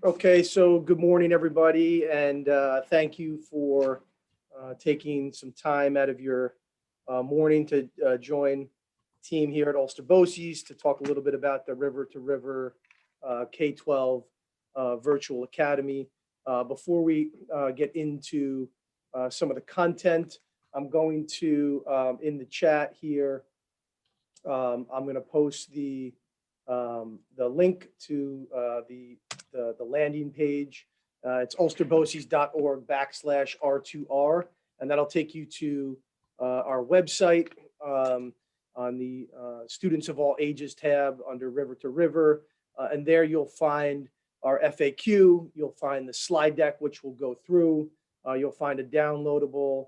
Okay, so good morning, everybody, and thank you for taking some time out of your morning to join the team here at Ulster BOCES to talk a little bit about the River to River K-12 Virtual Academy. Before we get into some of the content, I'm going to, in the chat here, I'm going to post the link to the landing page. It's ulsterboces.org/R2R, and that'll take you to our website on the Students of All Ages tab under River to River. And there you'll find our FAQ, you'll find the slide deck, which we'll go through. You'll find a downloadable,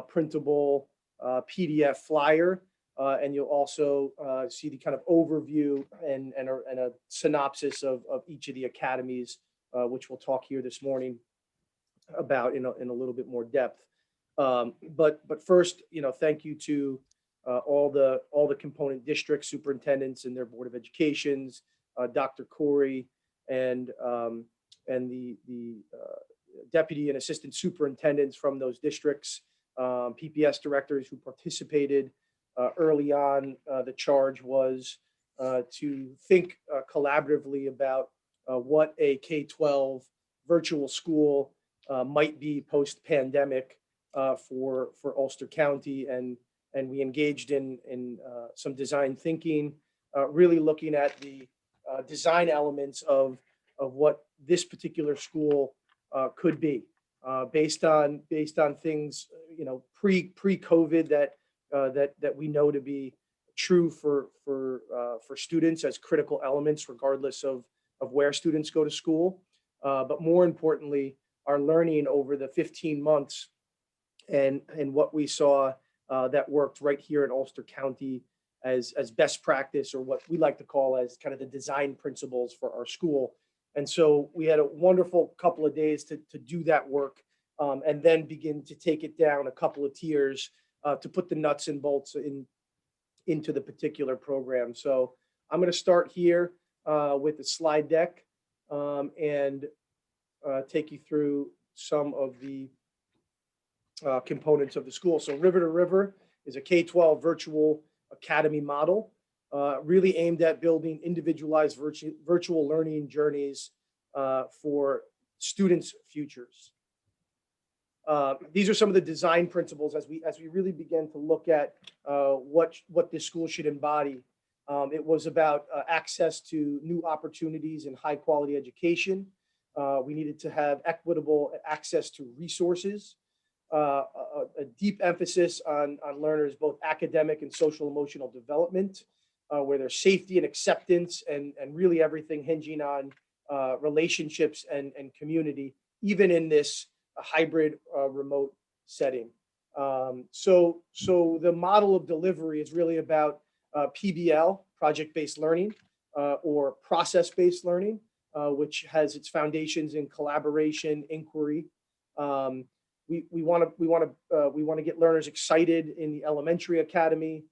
printable PDF flyer. And you'll also see the kind of overview and a synopsis of each of the academies, which we'll talk here this morning about in a little bit more depth. But first, thank you to all the component district superintendents and their Board of Educations, Dr. Corey, and the deputy and assistant superintendents from those districts, PPS directors who participated. Early on, the charge was to think collaboratively about what a K-12 virtual school might be post-pandemic for Ulster County, and we engaged in some design thinking, really looking at the design elements of what this particular school could be, based on things pre-COVID that we know to be true for students as critical elements, regardless of where students go to school. But more importantly, our learning over the 15 months and what we saw that worked right here in Ulster County as best practice, or what we like to call as kind of the design principles for our school. And so we had a wonderful couple of days to do that work, and then begin to take it down a couple of tiers to put the nuts and bolts into the particular program. So I'm going to start here with the slide deck and take you through some of the components of the school. So River to River is a K-12 virtual academy model, really aimed at building individualized virtual learning journeys for students' futures. These are some of the design principles as we really began to look at what this school should embody. It was about access to new opportunities and high quality education. We needed to have equitable access to resources, a deep emphasis on learners' both academic and social emotional development, where there's safety and acceptance, and really everything hinging on relationships and community, even in this hybrid remote setting. So the model of delivery is really about PBL, project-based learning, or process-based learning, which has its foundations in collaboration, inquiry. We want to get learners excited in the elementary academy,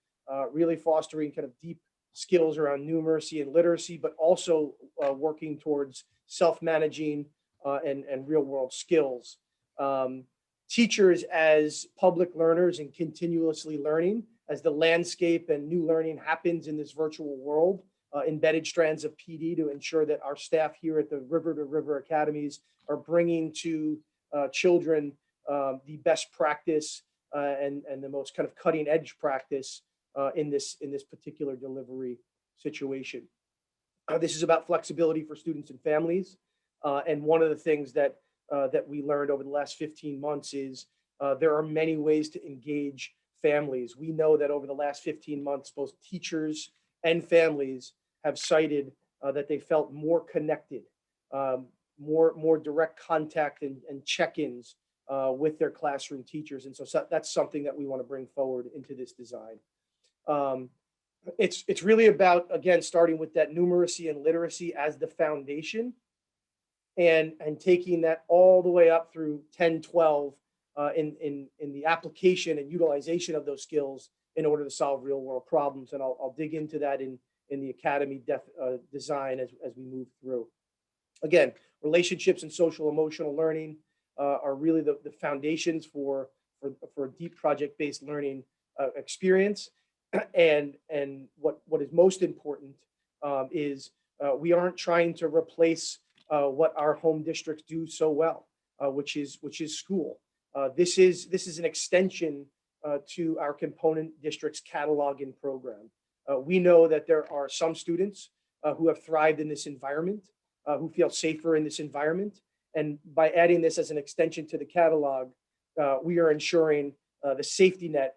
really fostering kind of deep skills around numeracy and literacy, but also working towards self-managing and real-world skills. Teachers as public learners and continuously learning as the landscape and new learning happens in this virtual world, embedded strands of PD to ensure that our staff here at the River to River Academies are bringing to children the best practice and the most kind of cutting edge practice in this particular delivery situation. This is about flexibility for students and families. And one of the things that we learned over the last 15 months is there are many ways to engage families. We know that over the last 15 months, both teachers and families have cited that they felt more connected, more direct contact and check-ins with their classroom teachers. And so that's something that we want to bring forward into this design. It's really about, again, starting with that numeracy and literacy as the foundation, and taking that all the way up through 10, 12 in the application and utilization of those skills in order to solve real world problems. And I'll dig into that in the academy design as we move through. Again, relationships and social emotional learning are really the foundations for a deep project-based learning experience. And what is most important is we aren't trying to replace what our home districts do so well, which is school. This is an extension to our component district's cataloging program. We know that there are some students who have thrived in this environment, who feel safer in this environment. And by adding this as an extension to the catalog, we are ensuring the safety net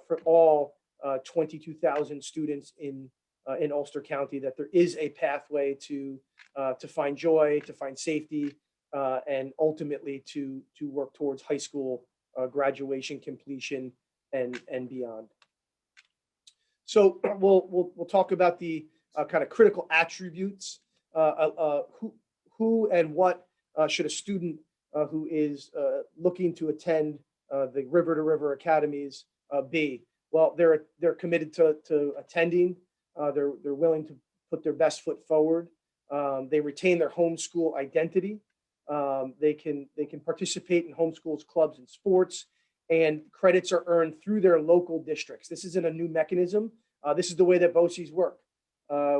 for all 22,000 students in Ulster County, that there is a pathway to find joy, to find safety, and ultimately to work towards high school graduation, completion, and beyond. So we'll talk about the kind of critical attributes. Who and what should a student who is looking to attend the River to River Academies be? Well, they're committed to attending. They're willing to put their best foot forward. They retain their homeschool identity. They can participate in homeschools, clubs, and sports, and credits are earned through their local districts. This isn't a new mechanism. This is the way that BOCES work.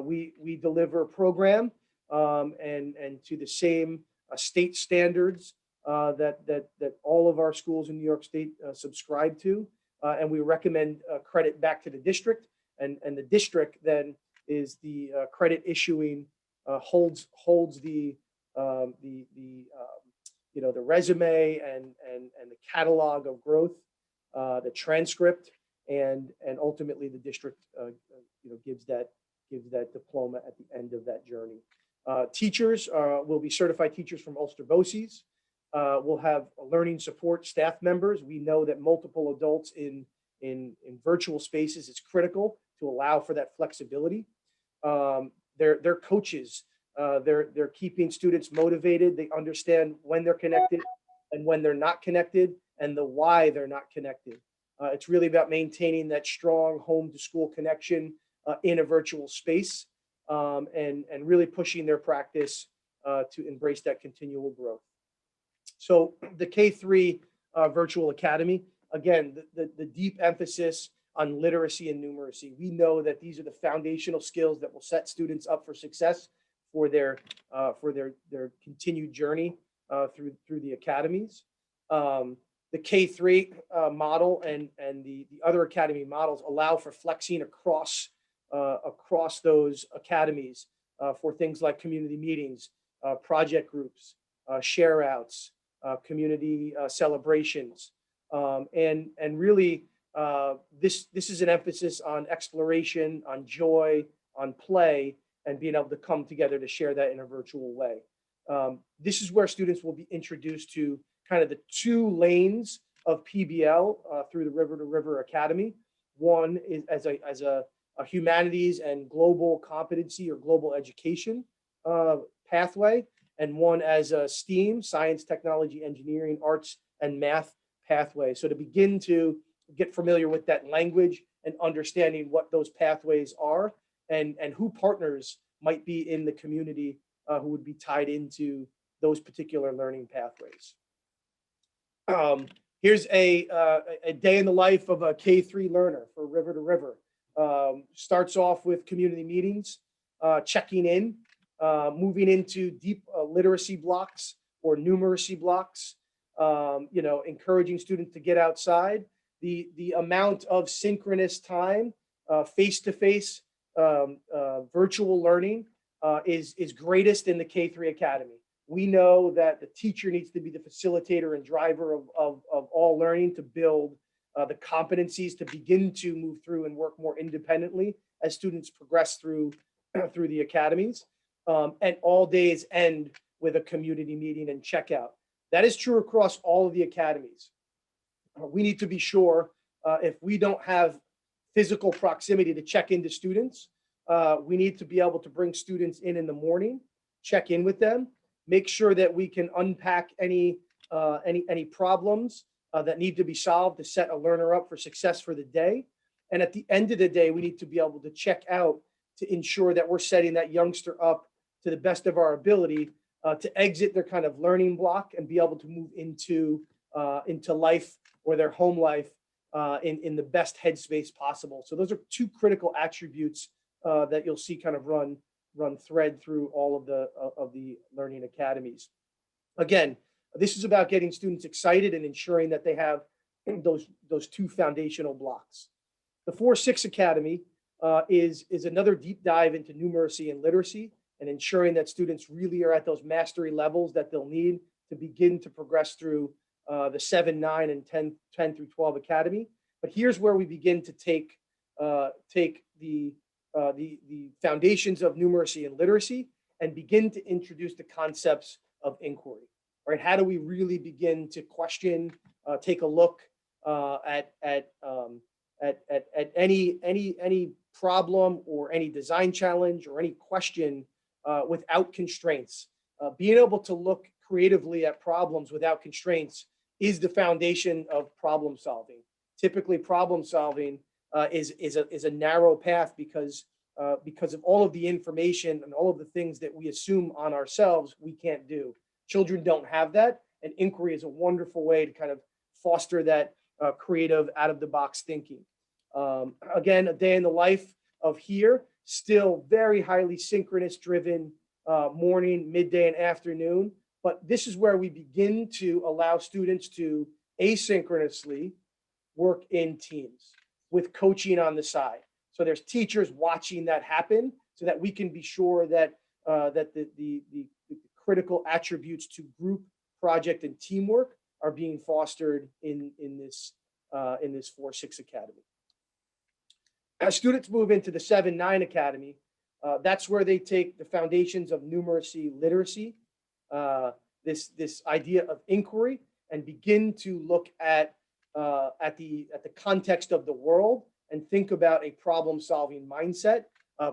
We deliver a program and to the same state standards that all of our schools in New York State subscribe to, and we recommend credit back to the district, and the district then is the credit issuing holds the the resume and the catalog of growth, the transcript, and ultimately the district gives that diploma at the end of that journey. Teachers will be certified teachers from Ulster BOCES. We'll have learning support staff members. We know that multiple adults in virtual spaces is critical to allow for that flexibility. They're coaches. They're keeping students motivated. They understand when they're connected and when they're not connected, and the why they're not connected. It's really about maintaining that strong home to school connection in a virtual space, and really pushing their practice to embrace that continual growth. So the K-3 Virtual Academy, again, the deep emphasis on literacy and numeracy. We know that these are the foundational skills that will set students up for success for their continued journey through the academies. The K-3 model and the other academy models allow for flexing across those academies for things like community meetings, project groups, share outs, community celebrations, and really this is an emphasis on exploration, on joy, on play, and being able to come together to share that in a virtual way. This is where students will be introduced to kind of the two lanes of PBL through the River to River Academy. One is as a humanities and global competency or global education pathway, and one as a STEAM, science, technology, engineering, arts, and math pathway. So to begin to get familiar with that language and understanding what those pathways are, and who partners might be in the community who would be tied into those particular learning pathways. Here's a day in the life of a K-3 learner for River to River. Starts off with community meetings, checking in, moving into deep literacy blocks or numeracy blocks, encouraging students to get outside. The amount of synchronous time, face-to-face virtual learning is greatest in the K-3 Academy. We know that the teacher needs to be the facilitator and driver of all learning to build the competencies to begin to move through and work more independently as students progress through the academies. And all days end with a community meeting and checkout. That is true across all of the academies. We need to be sure if we don't have physical proximity to check into students, we need to be able to bring students in the morning, check in with them, make sure that we can unpack any problems that need to be solved to set a learner up for success for the day. And at the end of the day, we need to be able to check out to ensure that we're setting that youngster up to the best of our ability to exit their kind of learning block and be able to move into life or their home life in the best headspace possible. So those are two critical attributes that you'll see kind of run thread through all of the learning academies. Again, this is about getting students excited and ensuring that they have those two foundational blocks. The 4-6 Academy is another deep dive into numeracy and literacy and ensuring that students really are at those mastery levels that they'll need to begin to progress through the 7, 9, and 10 through 12 Academy. But here's where we begin to take the foundations of numeracy and literacy and begin to introduce the concepts of inquiry. Right? How do we really begin to question, take a look at any problem or any design challenge or any question without constraints? Being able to look creatively at problems without constraints is the foundation of problem solving. Typically, problem solving is a narrow path because of all of the information and all of the things that we assume on ourselves we can't do. Children don't have that, and inquiry is a wonderful way to kind of foster that creative, out-of-the-box thinking. Again, a day in the life of here, still very highly synchronous driven morning, midday, and afternoon. But this is where we begin to allow students to asynchronously work in teams with coaching on the side. So there's teachers watching that happen so that we can be sure that the critical attributes to group, project, and teamwork are being fostered in this 4-6 Academy. As students move into the 7-9 Academy, that's where they take the foundations of numeracy, literacy, this idea of inquiry, and begin to look at the context of the world and think about a problem-solving mindset,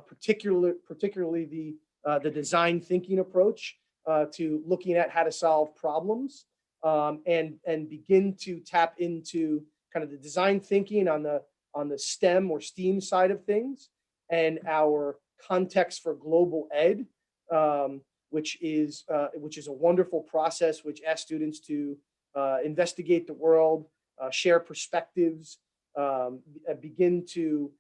particularly the design thinking approach to looking at how to solve problems, and begin to tap into kind of the design thinking on the STEM or STEAM side of things, and our context for global ed, which is a wonderful process which asks students to investigate the world, share perspectives, begin to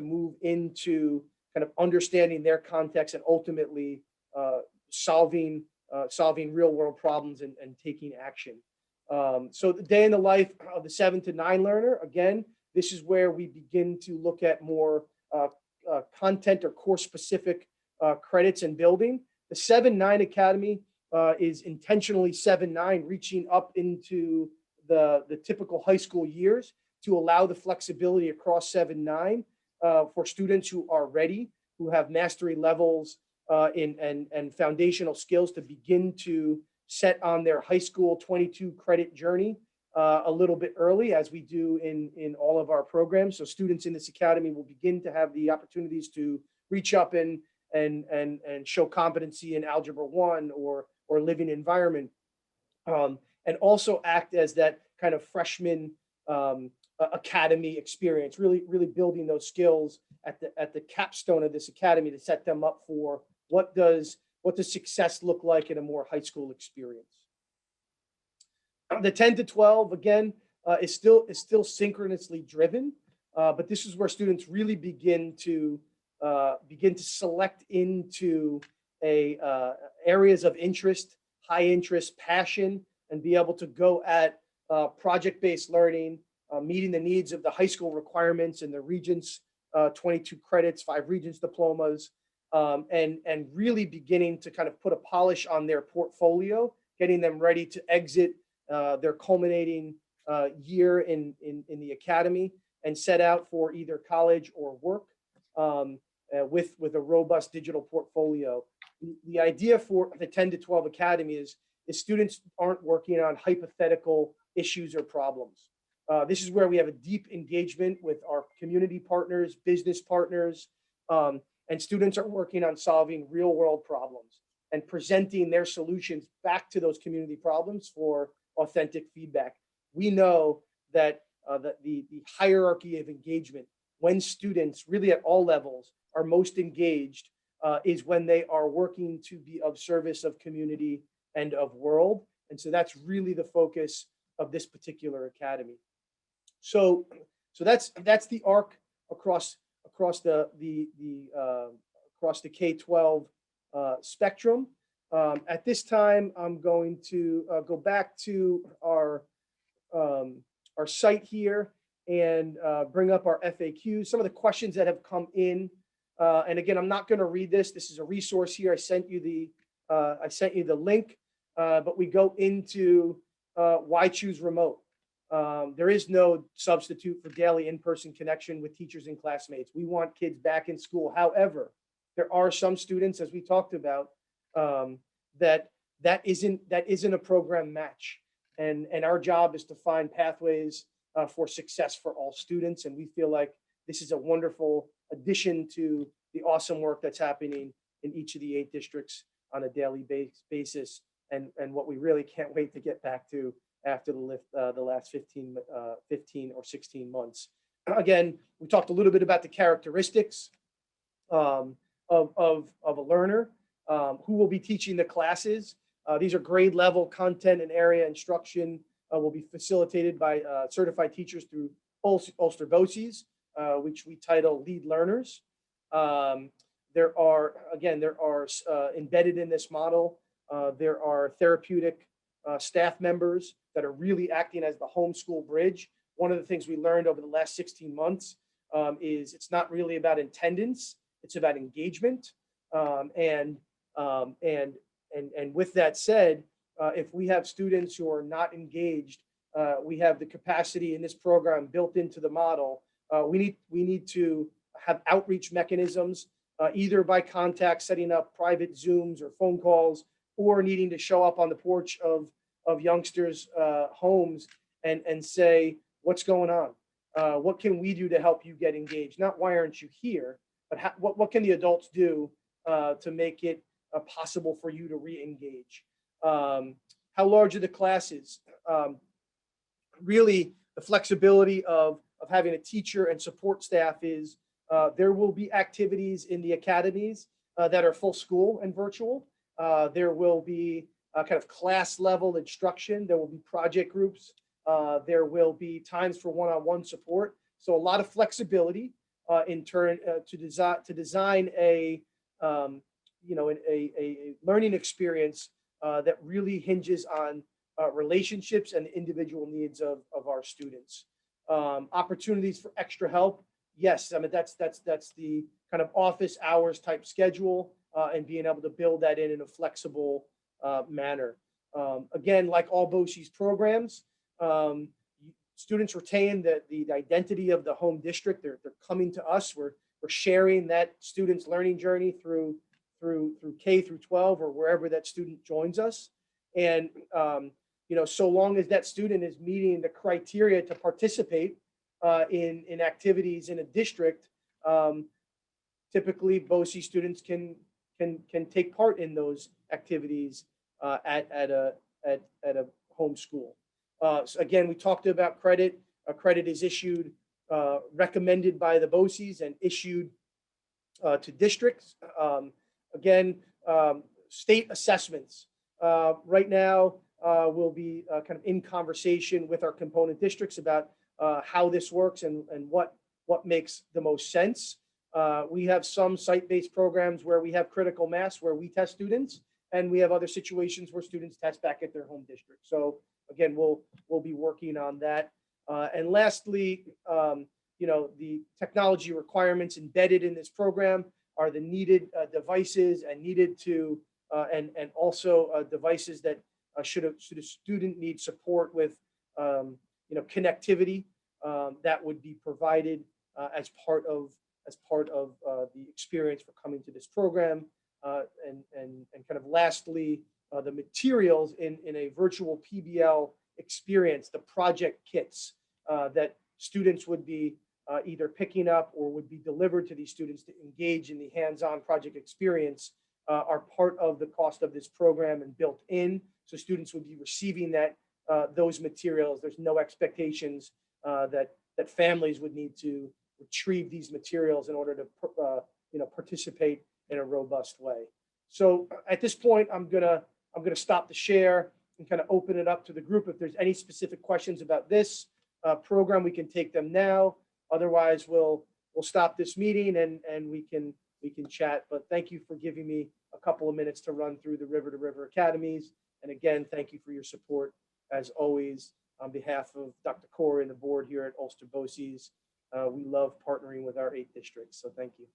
move into kind of understanding their context and ultimately solving real world problems and taking action. So the day in the life of the 7 to 9 learner, again, this is where we begin to look at more content or course specific credits and building. The 7-9 Academy is intentionally 7-9, reaching up into the typical high school years to allow the flexibility across 7-9 for students who are ready, who have mastery levels and foundational skills to begin to set on their high school 22 credit journey a little bit early, as we do in all of our programs. So students in this academy will begin to have the opportunities to reach up and show competency in Algebra 1 or living environment, and also act as that kind of freshman academy experience, really building those skills at the capstone of this academy to set them up for what does success look like in a more high school experience. The 10 to 12, again, is still synchronously driven, but this is where students really begin to select into areas of interest, high interest, passion, and be able to go at project-based learning, meeting the needs of the high school requirements and the Regents 22 credits, 5 Regents diplomas, and really beginning to kind of put a polish on their portfolio, getting them ready to exit their culminating year in the academy and set out for either college or work with a robust digital portfolio. The idea for the 10 to 12 Academy is students aren't working on hypothetical issues or problems. This is where we have a deep engagement with our community partners, business partners, and students are working on solving real world problems and presenting their solutions back to those community problems for authentic feedback. We know that the hierarchy of engagement, when students really at all levels are most engaged, is when they are working to be of service of community and of world. And so that's really the focus of this particular academy. So, that's the arc across the K-12 spectrum. At this time, I'm going to go back to our site here and bring up our FAQs, some of the questions that have come in. And again, I'm not going to read this. This is a resource here. I sent you the link, but we go into why choose remote. There is no substitute for daily in-person connection with teachers and classmates. We want kids back in school. However, there are some students, as we talked about, that isn't a program match. And our job is to find pathways for success for all students. And we feel like this is a wonderful addition to the awesome work that's happening in each of the 8 districts on a daily basis, and what we really can't wait to get back to after the last 15 or 16 months. Again, we talked a little bit about the characteristics of a learner, who will be teaching the classes. These are grade level content and area instruction will be facilitated by certified teachers through Ulster BOCES, which we title Lead Learners. There are embedded in this model, there are therapeutic staff members that are really acting as the homeschool bridge. One of the things we learned over the last 16 months is it's not really about attendance, it's about engagement. And with that said, if we have students who are not engaged, we have the capacity in this program built into the model. We need to have outreach mechanisms, either by contact, setting up private Zooms or phone calls, or needing to show up on the porch of youngsters' homes and say, what's going on? What can we do to help you get engaged? Not why aren't you here, but what can the adults do to make it possible for you to re-engage? How large are the classes? Really, the flexibility of having a teacher and support staff is there will be activities in the academies that are full school and virtual. There will be kind of class level instruction. There will be project groups. There will be times for one-on-one support. So a lot of flexibility in turn to design a learning experience that really hinges on relationships and the individual needs of our students. Opportunities for extra help. Yes, I mean, that's the kind of office hours type schedule, and being able to build that in a flexible manner. Again, like all BOCES programs, students retain the identity of the home district. They're coming to us. We're sharing that student's learning journey through K through 12 or wherever that student joins us. And so long as that student is meeting the criteria to participate in activities in a district, typically BOCES students can take part in those activities at a home school. So again, we talked about credit. Credit is issued, recommended by the BOCES and issued to districts. Again, state assessments. Right now, we'll be kind of in conversation with our component districts about how this works and what makes the most sense. We have some site-based programs where we have critical mass, where we test students, and we have other situations where students test back at their home district. So again, we'll be working on that. And lastly, the technology requirements embedded in this program are the needed devices and needed to and also devices that should a student need support with connectivity, that would be provided as part of the experience for coming to this program. And kind of lastly, the materials in a virtual PBL experience, the project kits that students would be either picking up or would be delivered to these students to engage in the hands-on project experience, are part of the cost of this program and built in. So students would be receiving those materials. There's no expectations that families would need to retrieve these materials in order to participate in a robust way. So at this point, I'm gonna stop the share and kind of open it up to the group. If there's any specific questions about this program, we can take them now. Otherwise, we'll stop this meeting and we can chat. But thank you for giving me a couple of minutes to run through the River to River Academies. And again, thank you for your support as always. On behalf of Dr. Corey and the board here at Ulster BOCES, we love partnering with our 8 districts. So thank you.